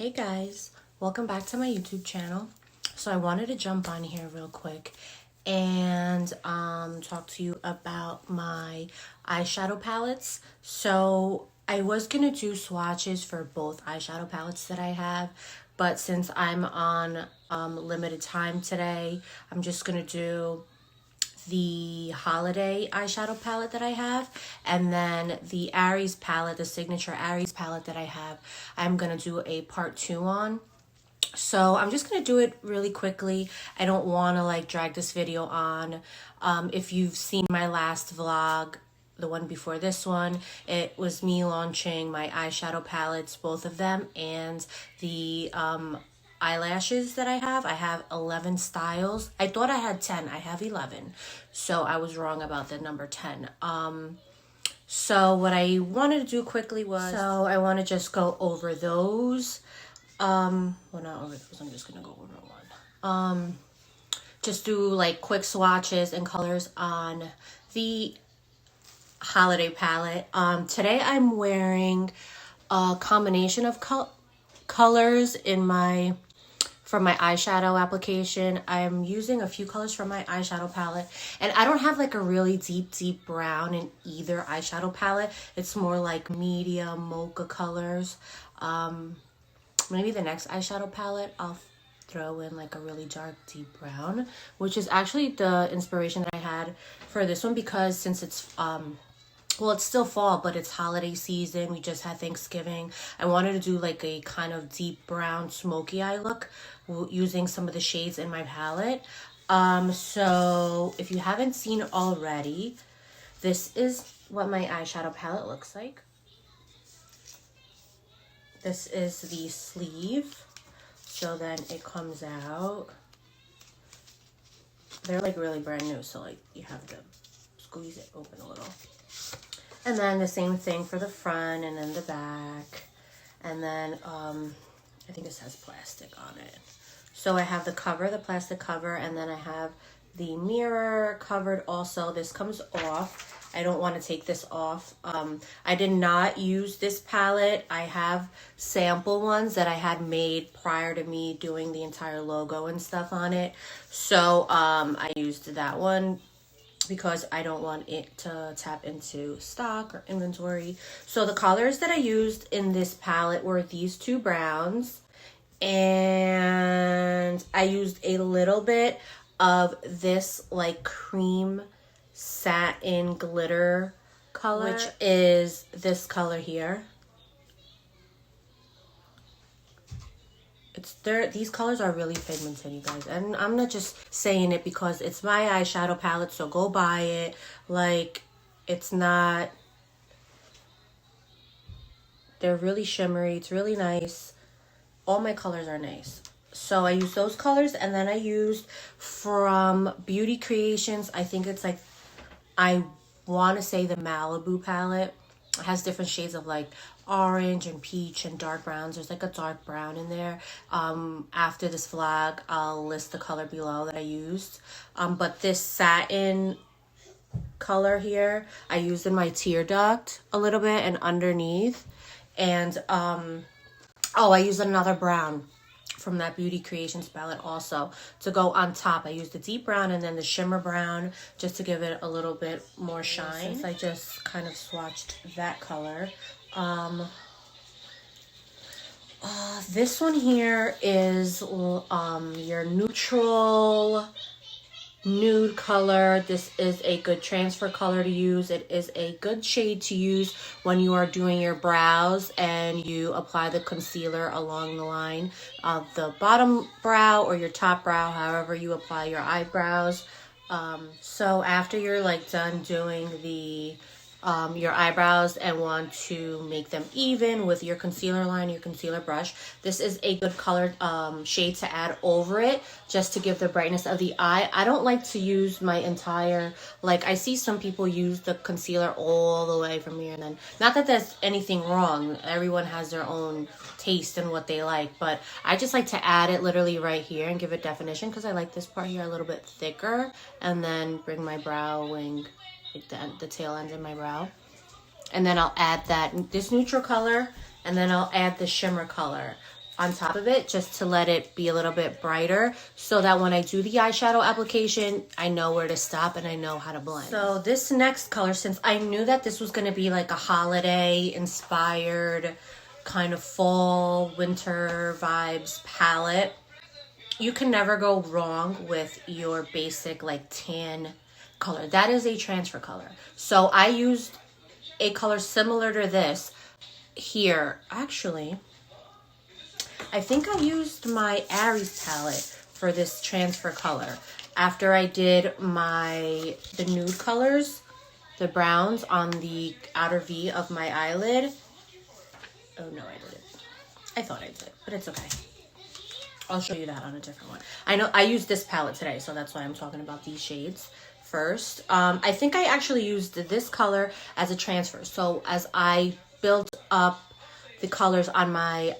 Hey guys, welcome back to my YouTube channel. So I wanted to jump on here real quick and talk to you about my eyeshadow palettes. So I was gonna do swatches for both eyeshadow palettes that I have, but since I'm on limited time today, I'm just gonna do the holiday eyeshadow palette that I have, and then the Aries palette, the signature Aries palette that I have, I'm gonna do a part 2 on. So I'm just gonna do it really quickly. I don't want to like drag this video on. If you've seen my last vlog, the one before this one, it was me launching my eyeshadow palettes, both of them, and the eyelashes that I have 11 styles. I thought I had 10. I have 11. So I was wrong about the number 10. So what I wanted to do quickly was, so I want to just go over those. Well, not over those. I'm just going to go over one. Just do like quick swatches and colors on the holiday palette. Today I'm wearing a combination of colors in for my eyeshadow application. I'm using a few colors from my eyeshadow palette, and I don't have like a really deep brown in either eyeshadow palette. It's more like medium mocha colors. Maybe the next eyeshadow palette I'll throw in like a really dark deep brown, which is actually the inspiration that I had for this one, because since it's well, it's still fall, but it's holiday season. We just had Thanksgiving. I wanted to do like a kind of deep brown smoky eye look using some of the shades in my palette. So if you haven't seen already, this is what my eyeshadow palette looks like. This is the sleeve. So then it comes out. They're like really brand new, so like you have to squeeze it open a little. And then the same thing for the front and then the back. And then I think this has plastic on it. So I have the cover, the plastic cover, and then I have the mirror covered also. This comes off. I don't want to take this off. I did not use this palette. I have sample ones that I had made prior to me doing the entire logo and stuff on it. So I used that one because I don't want it to tap into stock or inventory. So the colors that I used in this palette were these two browns, and I used a little bit of this like cream satin glitter color, which is this color here. These colors are really pigmented, you guys, and I'm not just saying it because it's my eyeshadow palette, so go buy it. Like, it's not, they're really shimmery. It's really nice. All my colors are nice. So I used those colors, and then I used from Beauty Creations, I think it's like, I want to say the Malibu palette. It has different shades of like orange and peach and dark browns. There's like a dark brown in there. After this vlog, I'll list the color below that I used. But this satin color here, I used in my tear duct a little bit and underneath. And oh, I used another brown from that Beauty Creations palette also to go on top. I used the deep brown and then the shimmer brown just to give it a little bit more shine. Since I just kind of swatched that color. This one here is your neutral nude color. This is a good transfer color to use. It is a good shade to use when you are doing your brows and you apply the concealer along the line of the bottom brow or your top brow, however you apply your eyebrows. So after you're like done doing the your eyebrows and want to make them even with your concealer line, your concealer brush, this is a good colored shade to add over it just to give the brightness of the eye. I don't like to use my entire, like I see some people use the concealer all the way from here, and then not that there's anything wrong, everyone has their own taste and what they like, but I just like to add it literally right here and give it definition because I like this part here a little bit thicker, and then bring my brow wing, like the tail end of my brow, and then I'll add this neutral color, and then I'll add the shimmer color on top of it just to let it be a little bit brighter so that when I do the eyeshadow application, I know where to stop and I know how to blend. So this next color, since I knew that this was going to be like a holiday inspired kind of fall winter vibes palette, you can never go wrong with your basic like tan color. That is a transfer color. So I used a color similar to this here. Actually, I think I used my Aries palette for this transfer color. After I did the nude colors, the browns on the outer V of my eyelid. Oh no, I didn't. I thought I did, but it's okay. I'll show you that on a different one. I know I used this palette today, so that's why I'm talking about these shades first. I think I actually used this color as a transfer. So as I built up the colors on my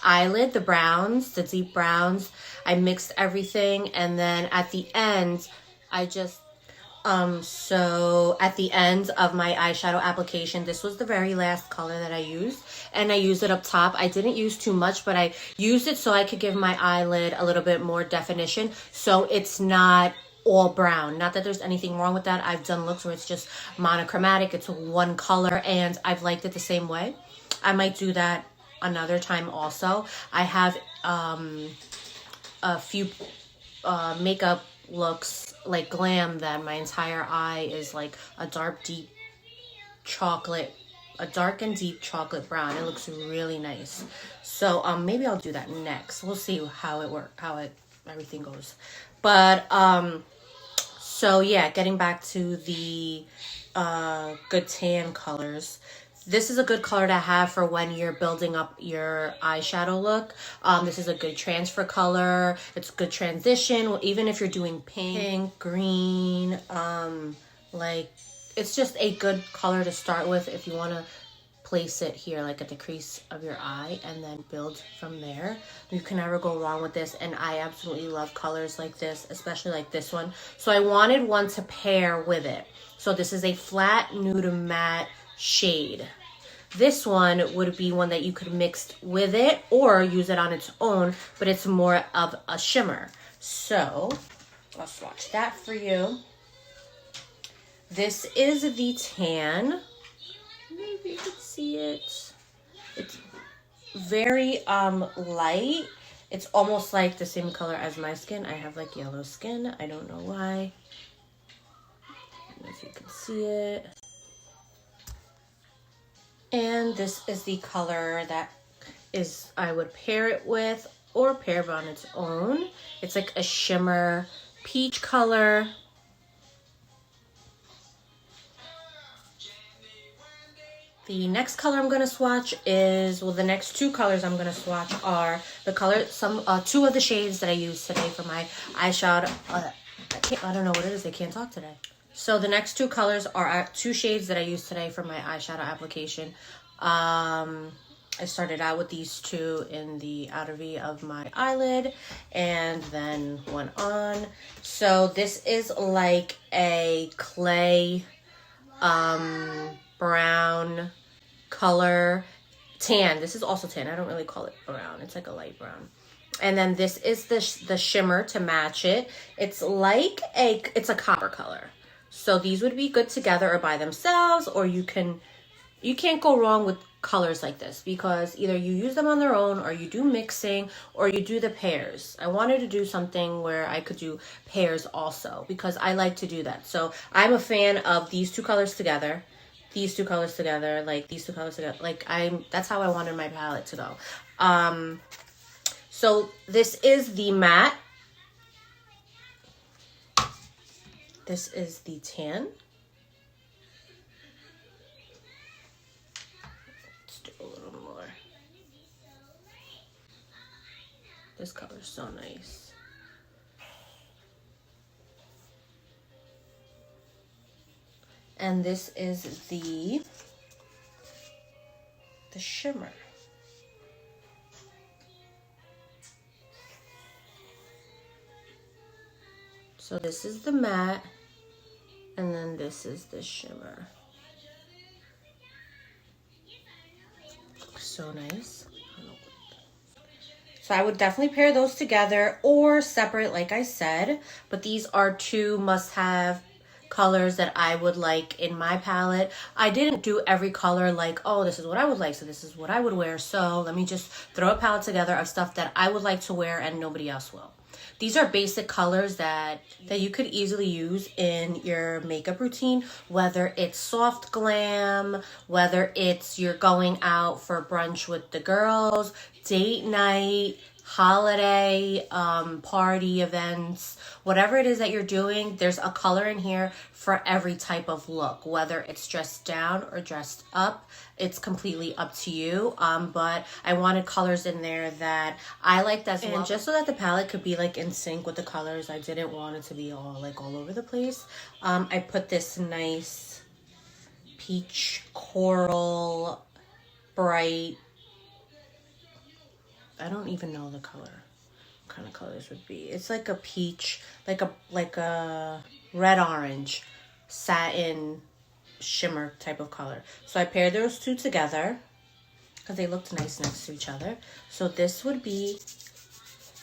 eyelid, the browns, the deep browns, I mixed everything, and then at the end I just so at the end of my eyeshadow application, this was the very last color that I used, and I used it up top. I didn't use too much, but I used it so I could give my eyelid a little bit more definition so it's not all brown. Not that there's anything wrong with that. I've done looks where it's just monochromatic, it's one color, and I've liked it the same way. I might do that another time also. I have a few makeup looks like glam that my entire eye is like a dark and deep chocolate brown. It looks really nice. So maybe I'll do that next. We'll see how everything goes. But so yeah, getting back to the good tan colors. This is a good color to have for when you're building up your eyeshadow look. This is a good transfer color. It's a good transition, even if you're doing pink, green, like it's just a good color to start with if you want to place it here like at the crease of your eye and then build from there. You can never go wrong with this, and I absolutely love colors like this, especially like this one. So I wanted one to pair with it. So this is a flat nude matte shade. This one would be one that you could mix with it or use it on its own, but it's more of a shimmer. So I'll swatch that for you. This is the tan. Maybe you can see it. It's very light. It's almost like the same color as my skin. I have like yellow skin. I don't know why. I don't know if you can see it. And this is the color that is I would pair it with or pair it on its own. It's like a shimmer peach color. The next color I'm going to swatch is, well, the next two colors I'm going to swatch are the color, two of the shades that I used today for my eyeshadow. I don't know what it is. I can't talk today. So the next two colors are two shades that I used today for my eyeshadow application. I started out with these two in the outer V of my eyelid and then went on. So this is like a clay brown color, tan. This is also tan. I don't really call it brown. It's like a light brown. And then this is the shimmer to match it. It's like it's a copper color. So these would be good together or by themselves, or you can't go wrong with colors like this because either you use them on their own or you do mixing or you do the pairs. I wanted to do something where I could do pairs also because I like to do that. So I'm a fan of these two colors together, these two colors together, like these two colors together. Like that's how I wanted my palette to go. So this is the matte. This is the tan. Let's do a little more. This color is so nice. And this is the shimmer. So this is the matte, and then this is the shimmer. Looks so nice. So I would definitely pair those together or separate, like I said. But these are two must-have colors that I would like in my palette. I didn't do every color like, oh, this is what I would like, so this is what I would wear. So let me just throw a palette together of stuff that I would like to wear and nobody else will. These are basic colors that you could easily use in your makeup routine, whether it's soft glam, whether it's you're going out for brunch with the girls, date night, holiday, party events, whatever it is that you're doing, there's a color in here for every type of look, whether it's dressed down or dressed up. It's completely up to you, but I wanted colors in there that I liked as well. And just so that the palette could be like in sync with the colors, I didn't want it to be all like all over the place. I put this nice peach coral bright, I don't even know the color, what kind of colors would be. It's like a peach, like a red orange satin shimmer type of color. So I paired those two together because they looked nice next to each other. So this would be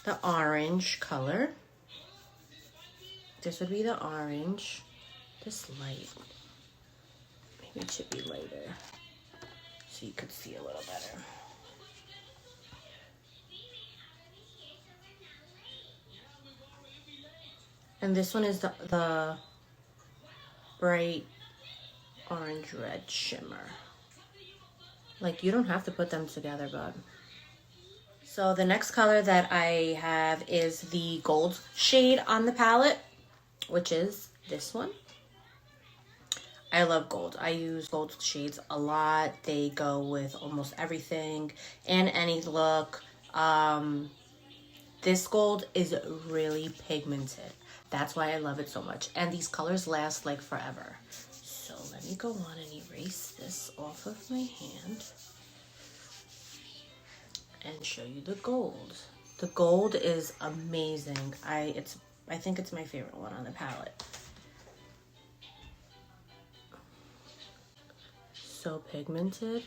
the orange color. This would be the orange. This light. Maybe it should be lighter so you could see a little better. And this one is the bright orange red shimmer. Like, you don't have to put them together, bud. So the next color that I have is the gold shade on the palette, which is this one. I love gold. I use gold shades a lot. They go with almost everything and any look. This gold is really pigmented. That's why I love it so much. And these colors last like forever. So let me go on and erase this off of my hand and show you the gold. The gold is amazing. I think it's my favorite one on the palette. So pigmented.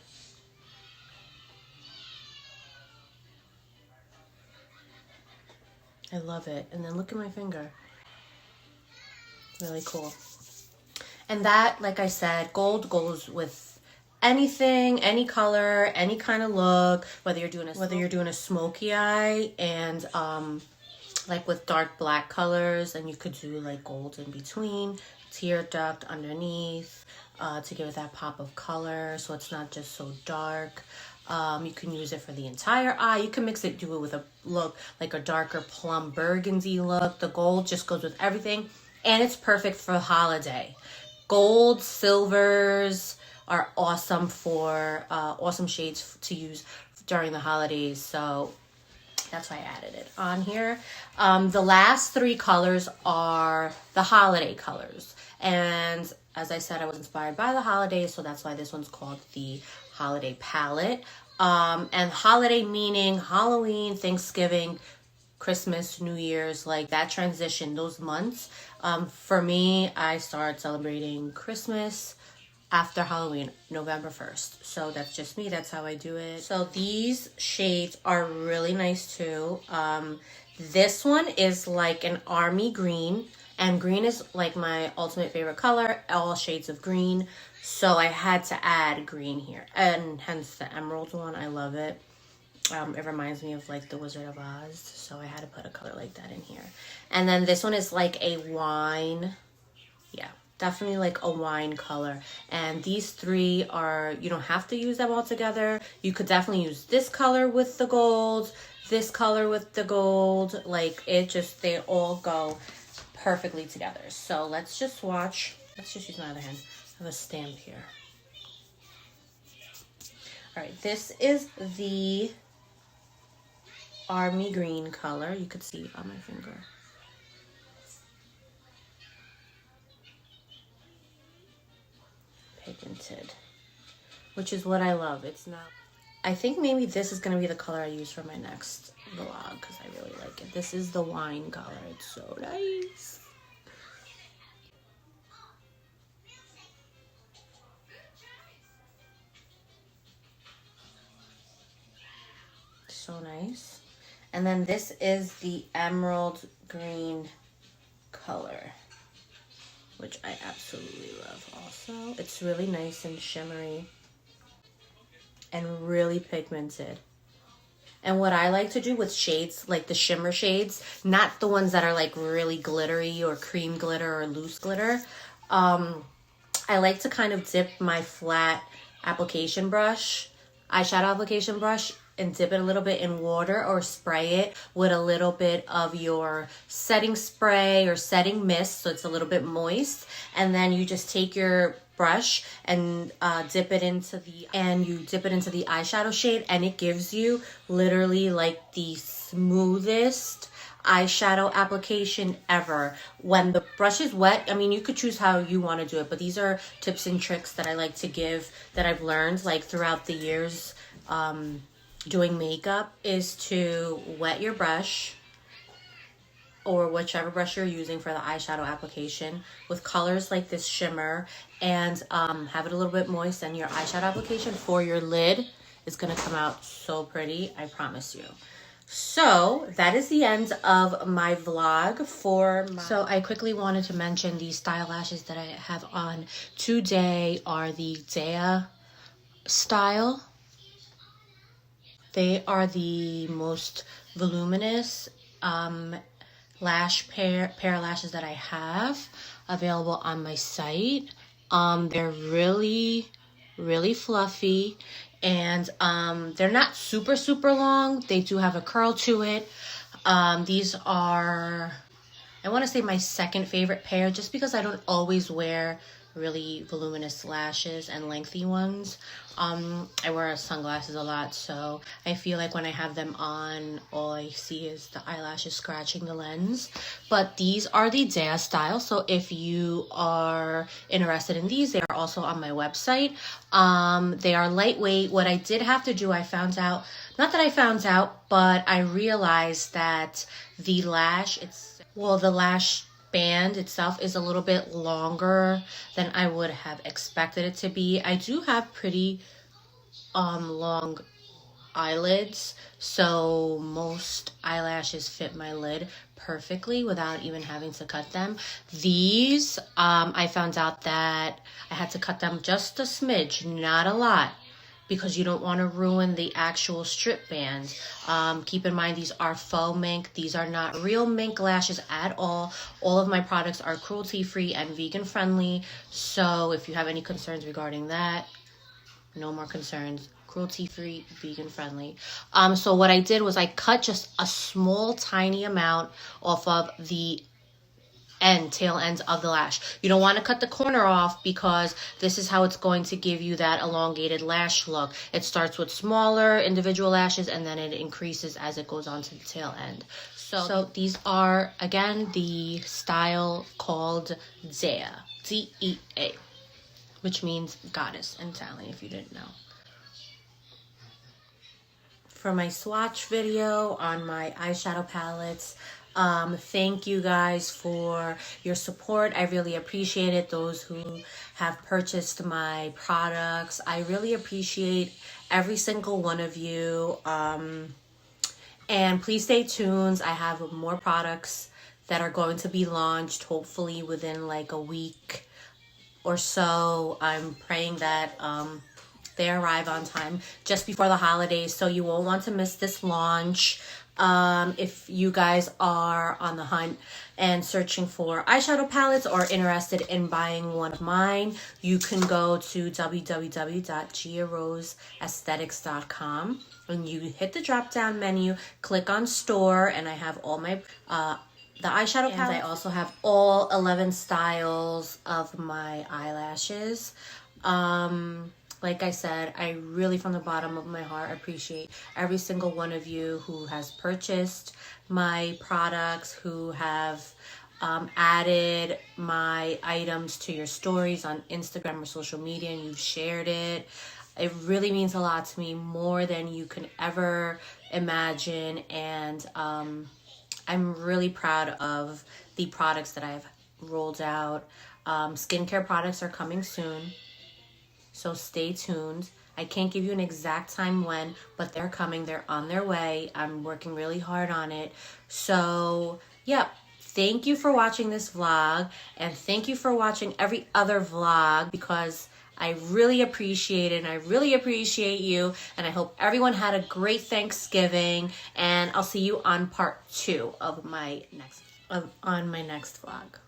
I love it. And then look at my finger. Really cool. And that, like I said, gold goes with anything, any color, any kind of look, whether you're doing a smoky eye and like with dark black colors, and you could do like gold in between, tear duct underneath, to give it that pop of color so it's not just so dark. You can use it for the entire eye. You can mix it, do it with a look like a darker plum burgundy look. The gold just goes with everything, and it's perfect for holiday. Gold, silvers are awesome for awesome shades to use during the holidays. So that's why I added it on here. The last three colors are the holiday colors, and as I said, I was inspired by the holidays, so that's why this one's called the Holiday Palette. And holiday meaning Halloween, Thanksgiving, Christmas, New Year's, like that transition, those months. For me, I start celebrating Christmas after Halloween, November 1st. So that's just me. That's how I do it. So these shades are really nice too. This one is like an army green. And green is like my ultimate favorite color, all shades of green. So I had to add green here. And hence the emerald one, I love it. It reminds me of like the Wizard of Oz. So I had to put a color like that in here. And then this one is like a wine. Yeah, definitely like a wine color. And these three are, you don't have to use them all together. You could definitely use this color with the gold, this color with the gold. Like it just, they all go perfectly together. So let's just swatch. Let's just use my other hand. I have a stamp here. All right, this is the army green color. You could see on my finger. Pigmented, which is what I love. It's not, I think maybe this is going to be the color I use for my next vlog because I really like it. This is the wine color. It's so nice. So nice. And then this is the emerald green color, which I absolutely love also. It's really nice and shimmery and really pigmented. And what I like to do with shades, like the shimmer shades, not the ones that are like really glittery or cream glitter or loose glitter, I like to kind of dip my flat application brush, eyeshadow application brush, and dip it a little bit in water or spray it with a little bit of your setting spray or setting mist so it's a little bit moist. And then you just take your brush and dip it into the eyeshadow shade, and it gives you literally like the smoothest eyeshadow application ever. When the brush is wet, I mean, you could choose how you want to do it, but these are tips and tricks that I like to give that I've learned like throughout the years doing makeup, is to wet your brush or whichever brush you're using for the eyeshadow application with colors like this shimmer, and have it a little bit moist, and your eyeshadow application for your lid is going to come out so pretty, I promise you. So that is the end of my vlog So I quickly wanted to mention these style lashes that I have on today are the Dea style. They are the most voluminous lash pair of lashes that I have available on my site. They're really fluffy, and they're not super long. They do have a curl to it. These are, I want to say, my second favorite pair, just because I don't always wear really voluminous lashes and lengthy ones. I wear sunglasses a lot, so I feel like when I have them on, all I see is the eyelashes scratching the lens. But these are the Dea style, so if you are interested in these, they are also on my website. They are lightweight. What I did have to do, I found out, not that I found out, but I realized that the lash, the lash band itself is a little bit longer than I would have expected it to be. I do have pretty long eyelids, so most eyelashes fit my lid perfectly without even having to cut them. These, I found out that I had to cut them just a smidge, not a lot, because you don't want to ruin the actual strip band. Keep in mind, these are faux mink. These are not real mink lashes at all. All of my products are cruelty-free and vegan-friendly. So if you have any concerns regarding that, no more concerns. Cruelty-free, vegan-friendly. So what I did was I cut just a small, tiny amount off of the tail ends of the lash. You don't want to cut the corner off, because this is how it's going to give you that elongated lash look. It starts with smaller individual lashes, and then it increases as it goes on to the tail end. So these are, again, the style called Dea, D-E-A, which means goddess in Italian, if you didn't know. For my swatch video on my eyeshadow palettes, thank you guys for your support. I really appreciate it. Those who have purchased my products, I really appreciate every single one of you. And please stay tuned. I have more products that are going to be launched hopefully within like a week or so. I'm praying that they arrive on time just before the holidays, so you won't want to miss this launch. If you guys are on the hunt and searching for eyeshadow palettes or interested in buying one of mine, you can go to www.giaroseaesthetics.com, and you hit the drop down menu, click on store, and I have all my the eyeshadow palette. I also have all 11 styles of my eyelashes. Like I said, I really, from the bottom of my heart, appreciate every single one of you who has purchased my products, who have added my items to your stories on Instagram or social media, and you've shared it. It really means a lot to me, more than you can ever imagine, and I'm really proud of the products that I've rolled out. Skincare products are coming soon, so stay tuned. I can't give you an exact time when, but they're coming. They're on their way. I'm working really hard on it. So, yeah. Thank you for watching this vlog, and thank you for watching every other vlog, because I really appreciate it, and I really appreciate you, and I hope everyone had a great Thanksgiving, and I'll see you on part 2 of my next vlog.